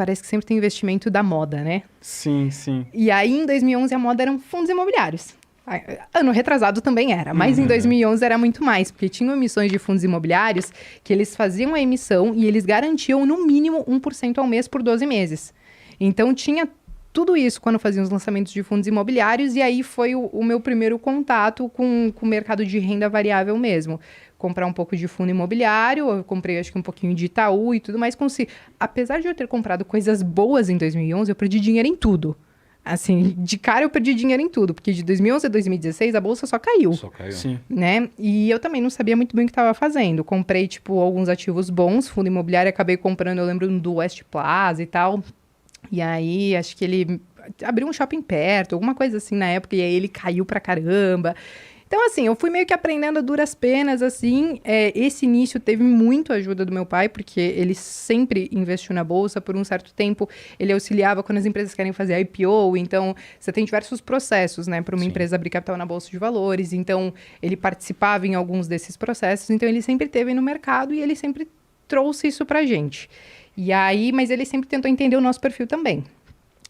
parece que sempre tem investimento da moda, né? Sim, sim. E aí, em 2011, a moda eram fundos imobiliários. Ano retrasado também era, mas em 2011 era muito mais, porque tinham emissões de fundos imobiliários que eles faziam a emissão e eles garantiam no mínimo 1% ao mês por 12 meses. Então, tinha tudo isso quando faziam os lançamentos de fundos imobiliários, e aí foi o meu primeiro contato com o mercado de renda variável mesmo. Comprar um pouco de fundo imobiliário, eu comprei acho que um pouquinho de Itaú e tudo mais. Apesar de eu ter comprado coisas boas em 2011, eu perdi dinheiro em tudo. Assim, de cara eu perdi dinheiro em tudo, porque de 2011 a 2016 a bolsa só caiu. Só caiu. Sim. Né? E eu também não sabia muito bem o que estava fazendo. Comprei, tipo, alguns ativos bons, fundo imobiliário, acabei comprando, eu lembro do West Plaza e tal. E aí, acho que ele abriu um shopping perto, alguma coisa assim na época, e aí ele caiu pra caramba. Então, assim, eu fui meio que aprendendo a duras penas, assim. Esse início teve muito ajuda do meu pai, porque ele sempre investiu na bolsa. Por um certo tempo, ele auxiliava quando as empresas querem fazer IPO. Então, você tem diversos processos, né, para uma empresa abrir capital na bolsa de valores. Então, ele participava em alguns desses processos. Então, ele sempre esteve no mercado e ele sempre trouxe isso pra gente. E aí, mas ele sempre tentou entender o nosso perfil também.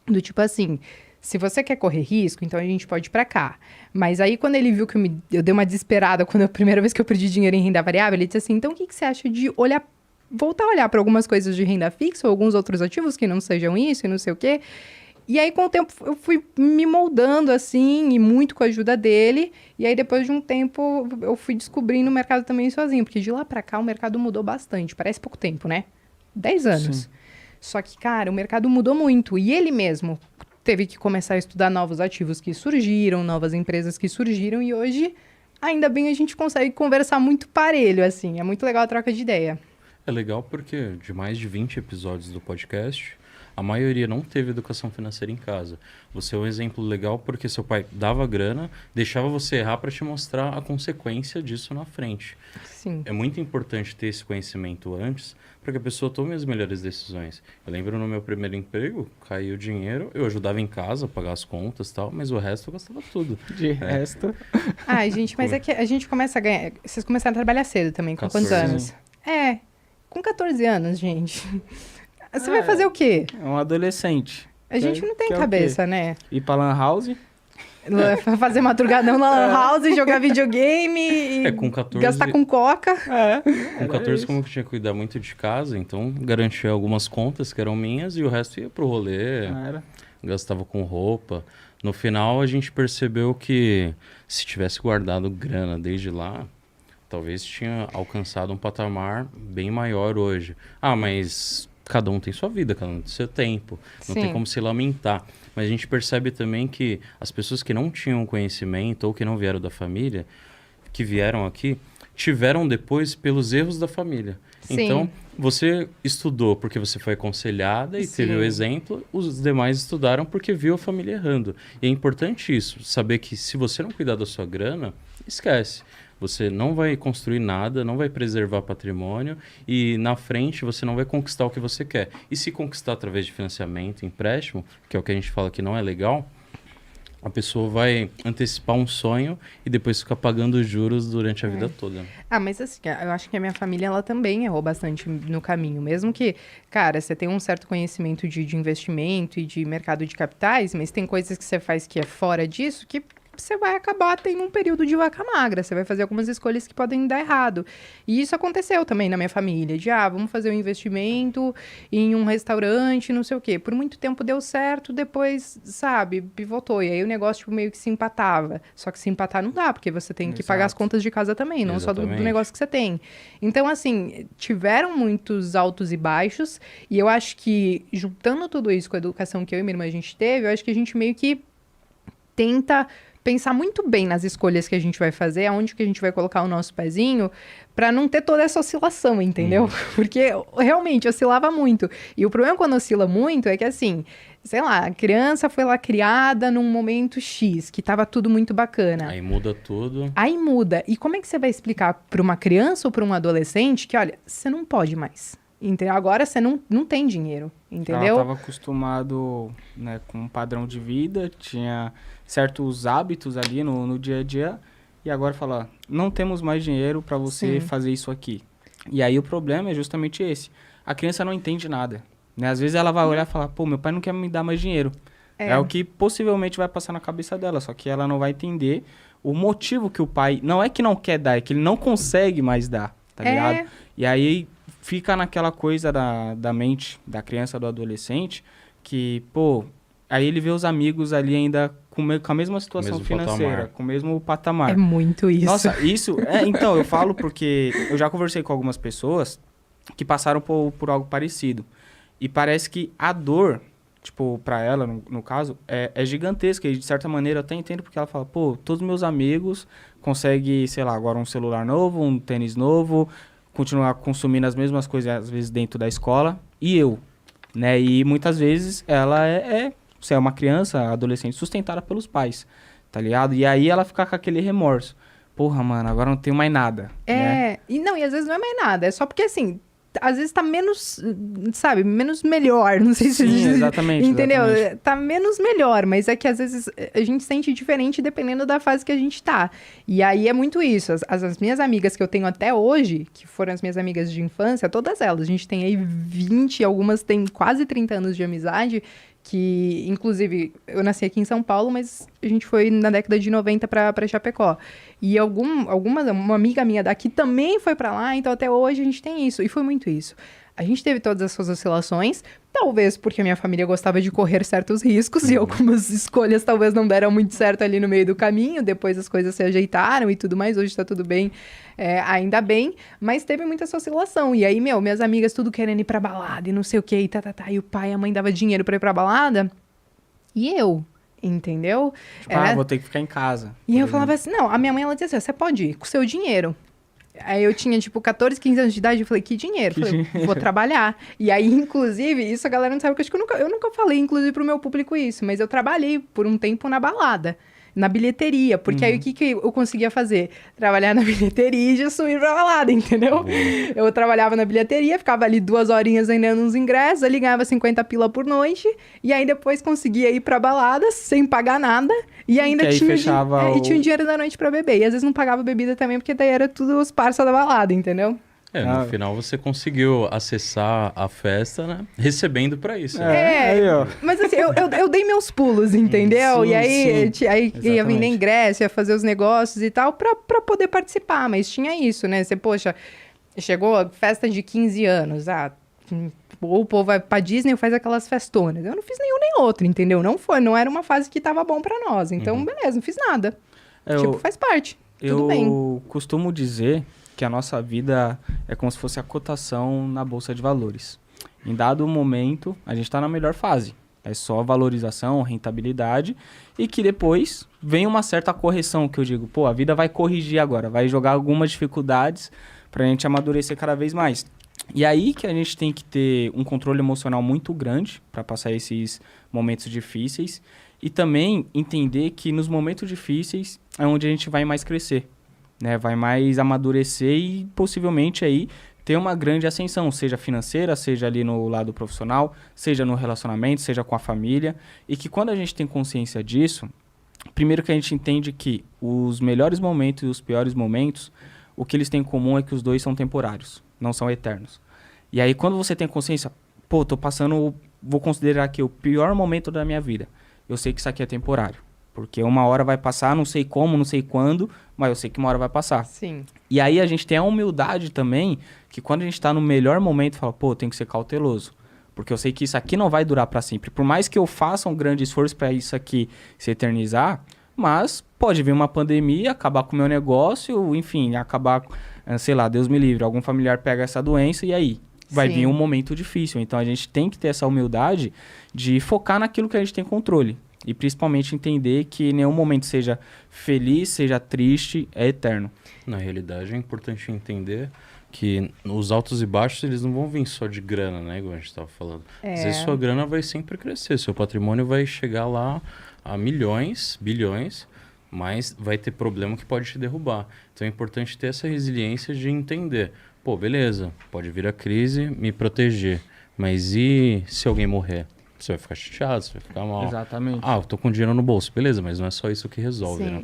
Do tipo assim, se você quer correr risco, então a gente pode ir pra cá. Mas aí, quando ele viu que eu dei uma desesperada, quando a primeira vez que eu perdi dinheiro em renda variável, ele disse assim, então o que você acha de voltar a olhar para algumas coisas de renda fixa ou alguns outros ativos que não sejam isso e não sei o quê? E aí, com o tempo, eu fui me moldando, assim, e muito com a ajuda dele. E aí, depois de um tempo, eu fui descobrindo o mercado também sozinho. Porque de lá pra cá, o mercado mudou bastante. Parece pouco tempo, né? 10 anos. Sim. Só que, cara, o mercado mudou muito. E ele mesmo teve que começar a estudar novos ativos que surgiram, novas empresas que surgiram. E hoje, ainda bem, a gente consegue conversar muito parelho, assim. É muito legal a troca de ideia. É legal porque de mais de 20 episódios do podcast, a maioria não teve educação financeira em casa. Você é um exemplo legal porque seu pai dava grana, deixava você errar para te mostrar a consequência disso na frente. Sim. É muito importante ter esse conhecimento antes para que a pessoa tome as melhores decisões. Eu lembro no meu primeiro emprego, caiu dinheiro, eu ajudava em casa a pagar as contas e tal, mas o resto eu gastava tudo. De resto... Ai, gente, mas é que a gente começa a ganhar... Vocês começaram a trabalhar cedo também, com quantos 14. anos? Com 14 anos, gente. Você vai fazer o quê? É um adolescente. A gente não tem quer o cabeça, né? Ir pra lan house? Fazer madrugadão na lan house, jogar videogame e Com 14... gastar com coca. Com 14, como eu tinha que cuidar muito de casa, então garantia algumas contas que eram minhas e o resto ia pro rolê, gastava com roupa. No final, a gente percebeu que se tivesse guardado grana desde lá, talvez tinha alcançado um patamar bem maior hoje. Mas cada um tem sua vida, cada um tem seu tempo, não tem como se lamentar. Mas a gente percebe também que as pessoas que não tinham conhecimento ou que não vieram da família, que vieram aqui, tiveram depois pelos erros da família. Sim. Então, você estudou porque você foi aconselhada e teve o exemplo, os demais estudaram porque viu a família errando. E é importante isso, saber que se você não cuidar da sua grana, esquece. Você não vai construir nada, não vai preservar patrimônio e na frente você não vai conquistar o que você quer. E se conquistar através de financiamento, empréstimo, que é o que a gente fala que não é legal, a pessoa vai antecipar um sonho e depois ficar pagando os juros durante a vida toda. Mas assim, eu acho que a minha família, ela também errou bastante no caminho. Mesmo que, cara, você tem um certo conhecimento de investimento e de mercado de capitais, mas tem coisas que você faz que é fora disso que você vai acabar tendo um período de vaca magra. Você vai fazer algumas escolhas que podem dar errado. E isso aconteceu também na minha família. De, vamos fazer um investimento em um restaurante, não sei o quê. Por muito tempo deu certo, depois, sabe, pivotou. E aí o negócio, tipo, meio que se empatava. Só que se empatar não dá, porque você tem que pagar as contas de casa também, não só do negócio que você tem. Então, assim, tiveram muitos altos e baixos. E eu acho que, juntando tudo isso com a educação que eu e minha irmã a gente teve, eu acho que a gente meio que tenta pensar muito bem nas escolhas que a gente vai fazer, aonde que a gente vai colocar o nosso pezinho, para não ter toda essa oscilação, entendeu? Porque realmente oscilava muito. E o problema quando oscila muito é que, assim, sei lá, a criança foi lá criada num momento X, que tava tudo muito bacana. Aí muda tudo. Aí muda. E como é que você vai explicar para uma criança ou para um adolescente que, olha, você não pode mais? Entendeu? Agora você não tem dinheiro, entendeu? Ela estava acostumado, né, com um padrão de vida, tinha certos hábitos ali no dia a dia, e agora fala, não temos mais dinheiro para você fazer isso aqui. E aí o problema é justamente esse. A criança não entende nada. né? Às vezes ela vai olhar e falar, pô, meu pai não quer me dar mais dinheiro. É o que possivelmente vai passar na cabeça dela, só que ela não vai entender o motivo que o pai... Não é que não quer dar, é que ele não consegue mais dar, tá ligado? E aí fica naquela coisa da mente da criança, do adolescente, que, pô... Aí ele vê os amigos ali ainda com a mesma situação financeira, com o mesmo patamar. É muito isso. Nossa, isso... então, eu falo porque eu já conversei com algumas pessoas que passaram por algo parecido. E parece que a dor, tipo, pra ela, no caso, é gigantesca. E de certa maneira eu até entendo porque ela fala, pô, todos os meus amigos conseguem, sei lá, agora um celular novo, um tênis novo, continuar consumindo as mesmas coisas, às vezes, dentro da escola. E eu, né? E muitas vezes ela você é uma criança, adolescente, sustentada pelos pais, tá ligado? E aí ela fica com aquele remorso. Porra, mano, agora não tenho mais nada. Né? E às vezes não é mais nada. É só porque, assim, às vezes tá menos, sabe, menos melhor. Não sei se... Sim, exatamente. Entendeu? Exatamente. Tá menos melhor, mas é que às vezes a gente sente diferente dependendo da fase que a gente tá. E aí é muito isso. As minhas amigas que eu tenho até hoje, que foram as minhas amigas de infância, todas elas, a gente tem aí 20, algumas têm quase 30 anos de amizade, que, inclusive, eu nasci aqui em São Paulo, mas a gente foi na década de 90 pra Chapecó. E uma amiga minha daqui também foi pra lá, então até hoje a gente tem isso. E foi muito isso. A gente teve todas essas oscilações, talvez porque a minha família gostava de correr certos riscos e algumas escolhas talvez não deram muito certo ali no meio do caminho, depois as coisas se ajeitaram e tudo mais, hoje tá tudo bem, ainda bem, mas teve muita essa oscilação. E aí, minhas amigas tudo querendo ir pra balada e não sei o que, e o pai e a mãe dava dinheiro pra ir pra balada, e eu... Entendeu? Tipo, vou ter que ficar em casa. E eu falava assim, não, a minha mãe, ela dizia assim, você pode ir com o seu dinheiro. Aí eu tinha, 14, 15 anos de idade, eu falei, que dinheiro? Falei, vou trabalhar. E aí, inclusive, isso a galera não sabe, porque acho que eu nunca falei, inclusive, pro meu público isso, mas eu trabalhei por um tempo na balada. Na bilheteria, porque aí o que eu conseguia fazer? Trabalhar na bilheteria e já subir pra balada, entendeu? Eu trabalhava na bilheteria, ficava ali 2 horinhas vendendo uns ingressos, ali ganhava 50 pila por noite, e aí depois conseguia ir pra balada sem pagar nada, e ainda tinha o dinheiro da noite pra beber. E às vezes não pagava bebida também, porque daí era tudo os parça da balada, entendeu? No final você conseguiu acessar a festa, né? Recebendo pra isso. Mas assim, eu dei meus pulos, entendeu? Sim, e aí ia vender Exatamente. ingresso, ia fazer os negócios e tal, pra poder participar. Mas tinha isso, né? Você, poxa, chegou festa de 15 anos, ou o povo vai pra Disney ou faz aquelas festonas. Eu não fiz nenhum nem outro, entendeu? Não era uma fase que tava bom pra nós. Então, beleza, não fiz nada. Faz parte. Tudo bem. Eu costumo dizer que a nossa vida é como se fosse a cotação na Bolsa de Valores. Em dado momento, a gente está na melhor fase. É só valorização, rentabilidade, e que depois vem uma certa correção, que eu digo, pô, a vida vai corrigir agora, vai jogar algumas dificuldades para a gente amadurecer cada vez mais. E aí que a gente tem que ter um controle emocional muito grande para passar esses momentos difíceis, e também entender que nos momentos difíceis é onde a gente vai mais crescer. Né, vai mais amadurecer e possivelmente aí ter uma grande ascensão, seja financeira, seja ali no lado profissional, seja no relacionamento, seja com a família. E que quando a gente tem consciência disso, primeiro que a gente entende que os melhores momentos e os piores momentos, o que eles têm em comum é que os dois são temporários, não são eternos. E aí quando você tem consciência, pô, tô passando, vou considerar aqui o pior momento da minha vida. Eu sei que isso aqui é temporário. Porque uma hora vai passar, não sei como, não sei quando, mas eu sei que uma hora vai passar. Sim. E aí a gente tem a humildade também, que quando a gente tá no melhor momento, fala, pô, tem que ser cauteloso. Porque eu sei que isso aqui não vai durar para sempre. Por mais que eu faça um grande esforço para isso aqui se eternizar, mas pode vir uma pandemia, acabar com o meu negócio, enfim, acabar, sei lá, Deus me livre, algum familiar pega essa doença e aí? Vai vir um momento difícil. Então a gente tem que ter essa humildade de focar naquilo que a gente tem controle. E principalmente entender que nenhum momento seja feliz, seja triste, é eterno. Na realidade é importante entender que os altos e baixos eles não vão vir só de grana, né? Igual a gente estava falando. Às vezes sua grana vai sempre crescer, seu patrimônio vai chegar lá a milhões, bilhões, mas vai ter problema que pode te derrubar. Então é importante ter essa resiliência de entender. Pô, beleza, pode vir a crise, me proteger. Mas e se alguém morrer? Você vai ficar chateado, você vai ficar mal. Exatamente. Eu tô com dinheiro no bolso. Beleza, mas não é só isso que resolve, né?